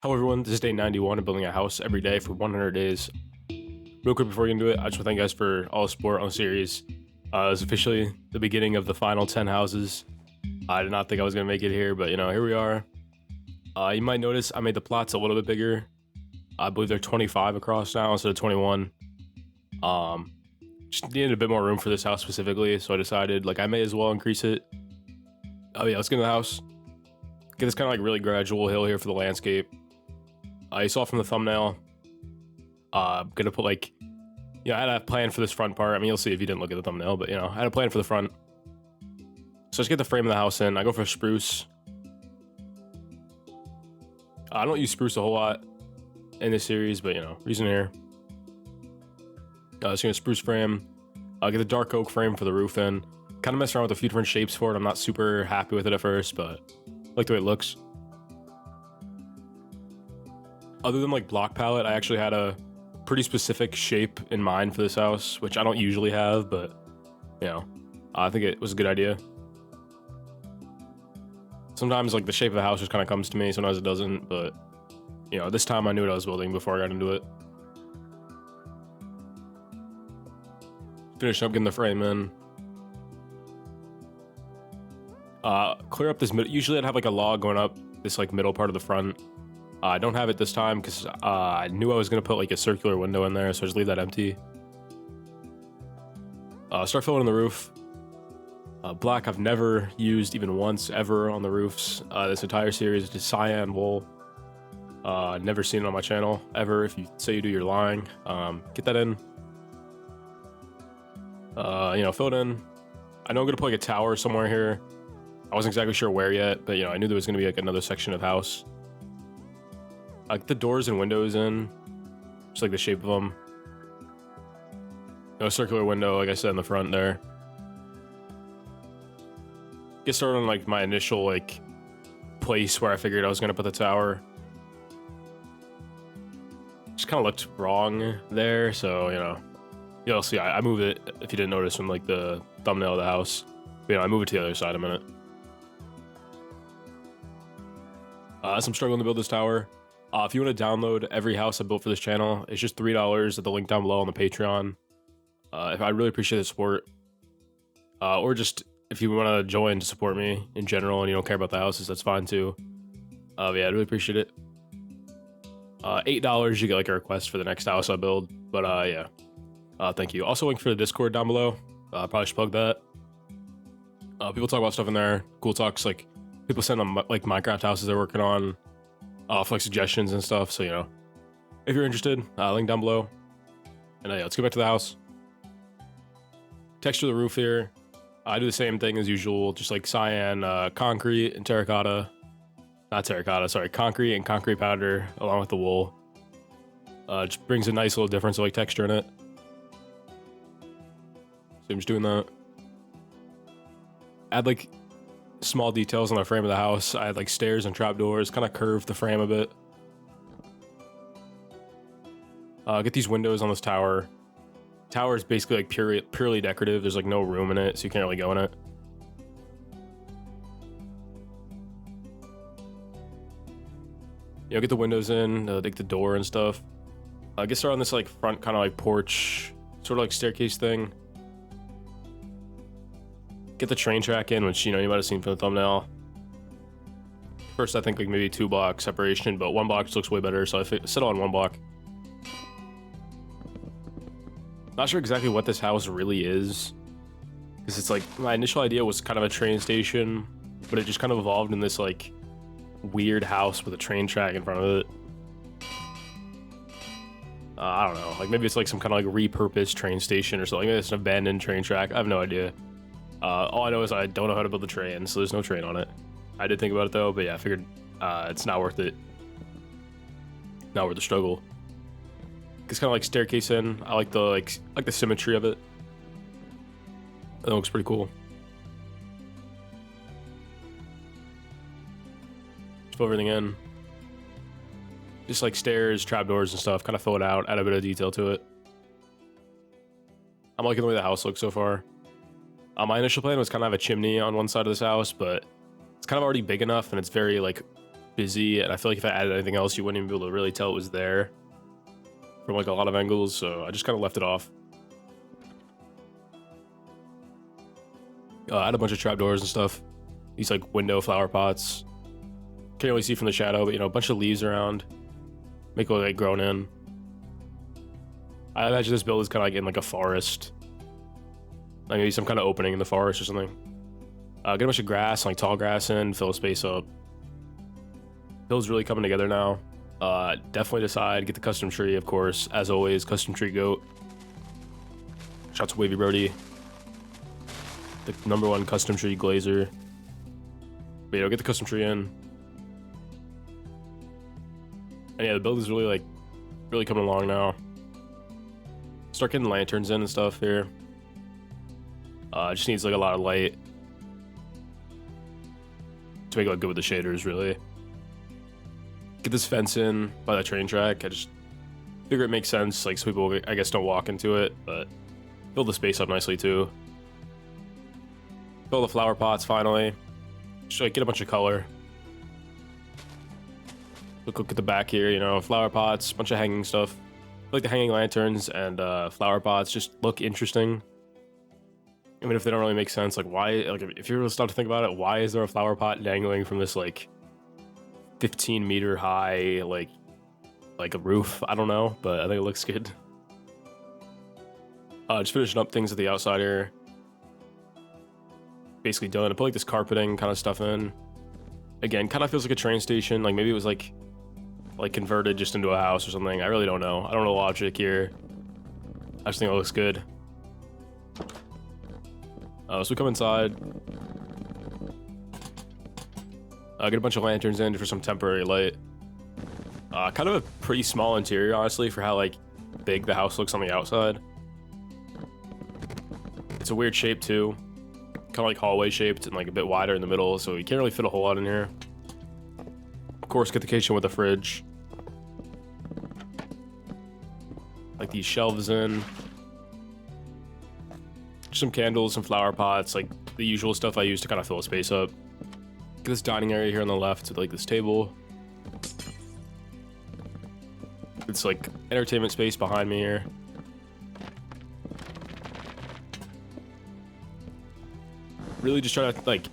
Hello everyone, this is day 91 of building a house every day for 100 days. Real quick before we get into it, I just want to thank you guys for all the support on the series. It's officially the beginning of the final 10 houses. I did not think I was going to make it here, but here we are. You might notice I made the plots a little bit bigger. I believe they're 25 across now instead of 21. Just needed a bit more room for this house specifically, so I decided I may as well increase it. Oh yeah, let's get into the house. Get this kind of really gradual hill here for the landscape. You saw from the thumbnail. I'm gonna put I had a plan for this front part. I mean, you'll see if you didn't look at the thumbnail, but I had a plan for the front. So let's get the frame of the house in. I go for spruce. I don't use spruce a whole lot in this series, but reason here. Just gonna spruce frame. I'll get the dark oak frame for the roof in. Kind of messed around with a few different shapes for it. I'm not super happy with it at first, but I like the way it looks. Other than block palette, I actually had a pretty specific shape in mind for this house, which I don't usually have, but I think it was a good idea. Sometimes the shape of the house just kind of comes to me, sometimes it doesn't, but this time I knew what I was building before I got into it. Finishing up getting the frame in. Clear up this middle. Usually I'd have a log going up this middle part of the front. I don't have it this time because I knew I was going to put a circular window in there, so I just leave that empty. Start filling in the roof. Black I've never used even once ever on the roofs. This entire series is cyan wool. Never seen it on my channel ever. If you say you do, you're lying. Get that in. Fill it in. I know I'm going to put a tower somewhere here. I wasn't exactly sure where yet, but I knew there was going to be another section of house. Get the doors and windows in, just the shape of them. Circular window, like I said, in the front there. Get started on my initial place where I figured I was gonna put the tower. Just kind of looked wrong there, so you'll see. I moved it if you didn't notice from the thumbnail of the house. But, I moved it to the other side in a minute. As I'm struggling to build this tower. If you want to download every house I built for this channel, it's just $3 at the link down below on the Patreon. If I really appreciate the support. Or just if you want to join to support me in general and you don't care about the houses, that's fine too. Yeah, I really appreciate it. $8 you get a request for the next house I build. But yeah. Thank you. Also link for the Discord down below. Probably should plug that. People talk about stuff in there. Cool talks, people send them Minecraft houses they're working on. For suggestions and stuff, so if you're interested, link down below. And yeah, let's get back to the house. Texture the roof here. I do the same thing as usual, just cyan, concrete, and terracotta. Not terracotta, sorry, concrete and concrete powder along with the wool. Just brings a nice little difference of texture in it. So I'm just doing that. Add small details on the frame of the house. I had stairs and trapdoors, kind of curved the frame a bit. Get these windows on this tower. Tower is basically purely decorative. There's no room in it, so you can't really go in it. Get the windows in, the door and stuff. Get started on this front kind of porch, sort of staircase thing. Get the train track in, which you might have seen from the thumbnail. First, I think maybe 2 block separation, but 1 block just looks way better, so I settle on 1 block. Not sure exactly what this house really is, because it's my initial idea was kind of a train station, but it just kind of evolved in this weird house with a train track in front of it. I don't know, maybe it's some kind of repurposed train station or something. Maybe it's an abandoned train track. I have no idea. All I know is I don't know how to build a train, so there's no train on it. I did think about it though, but yeah, I figured it's not worth it. Not worth the struggle. It's kind of staircase in. I like the the symmetry of it. That looks pretty cool. Just fill everything in. Just stairs, trapdoors and stuff. Kind of fill it out, add a bit of detail to it. I'm liking the way the house looks so far. My initial plan was kind of have a chimney on one side of this house, but it's kind of already big enough and it's very busy, and I feel like if I added anything else, you wouldn't even be able to really tell it was there from like a lot of angles, so I just kind of left it off. I had a bunch of trapdoors and stuff. These like window flower pots. Can't really see from the shadow, but you know, a bunch of leaves around. Make it look like grown in. I imagine this build is kind of like in like a forest. Like maybe some kind of opening in the forest or something. Get a bunch of grass, like tall grass in, fill a space up. Build's really coming together now. Definitely decide, get the custom tree, of course. As always, custom tree goat. Shout out to Wavy Brody. The #1 custom tree glazer. But yeah, get the custom tree in. And yeah, the build is really coming along now. Start getting lanterns in and stuff here. Just needs like a lot of light to make it look good with the shaders, really. Get this fence in by the train track. I just figure it makes sense, like so people, I guess, don't walk into it, but build the space up nicely too. Fill the flower pots finally. Just like get a bunch of color. Look at the back here, you know, flower pots, bunch of hanging stuff. I like the hanging lanterns and flower pots just look interesting. I mean, if they don't really make sense, like why, like if you're really stop to think about it, why is there a flower pot dangling from this like 15-meter high, like a roof? I don't know, but I think it looks good. Just finishing up things at the outside here. Basically done. I put like this carpeting kind of stuff in. Again, kind of feels like a train station. Like maybe it was like converted just into a house or something. I really don't know. I don't know the logic here. I just think it looks good. So we come inside. Get a bunch of lanterns in for some temporary light. Kind of a pretty small interior, honestly, for how like big the house looks on the outside. It's a weird shape too. Kind of like hallway shaped and like a bit wider in the middle, so you can't really fit a whole lot in here. Of course, get the kitchen with a fridge. Like these shelves in. Some candles, some flower pots, like the usual stuff I use to kind of fill a space up. Get this dining area here on the left with like this table. It's like entertainment space behind me here. Really just try to like,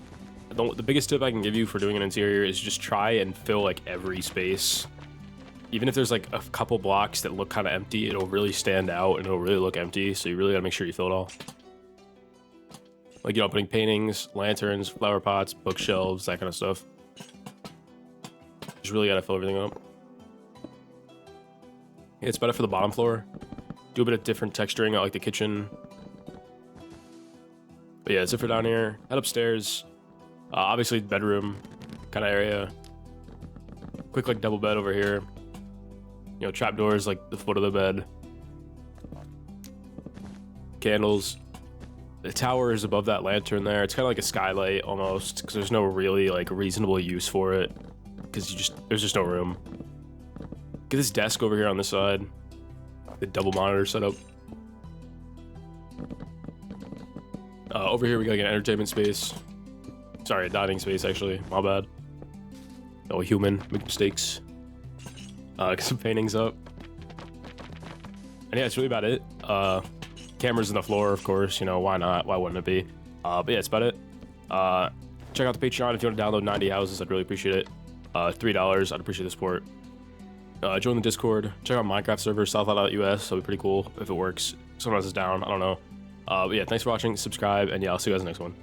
the biggest tip I can give you for doing an interior is just try and fill like every space. Even if there's like a couple blocks that look kind of empty, it'll really stand out and it'll really look empty. So you really gotta make sure you fill it all. Like, you know, putting paintings, lanterns, flower pots, bookshelves, that kind of stuff. Just really gotta fill everything up. Yeah, it's better for the bottom floor. Do a bit of different texturing at like the kitchen. But yeah, that's it for down here. Head upstairs. Obviously bedroom kind of area. Quick like double bed over here. You know, trapdoors like the foot of the bed. Candles. The tower is above that lantern there. It's kind of like a skylight almost, because there's no really like reasonable use for it, because there's just no room. Get this desk over here on this side. The double monitor setup. Over here we got like an entertainment space. Sorry, a dining space actually. My bad. No, human, make mistakes. Get some paintings up. And yeah, it's really about it. Cameras on the floor, of course, you know, why not? Why wouldn't it be? But yeah, that's about it. Check out the Patreon if you want to download 90 houses. I'd really appreciate it. $3, I'd appreciate the support. Join the Discord. Check out Minecraft server, southloud.us. That'll be pretty cool if it works. Sometimes it's down, I don't know. But yeah, thanks for watching, subscribe, and yeah, I'll see you guys in the next one.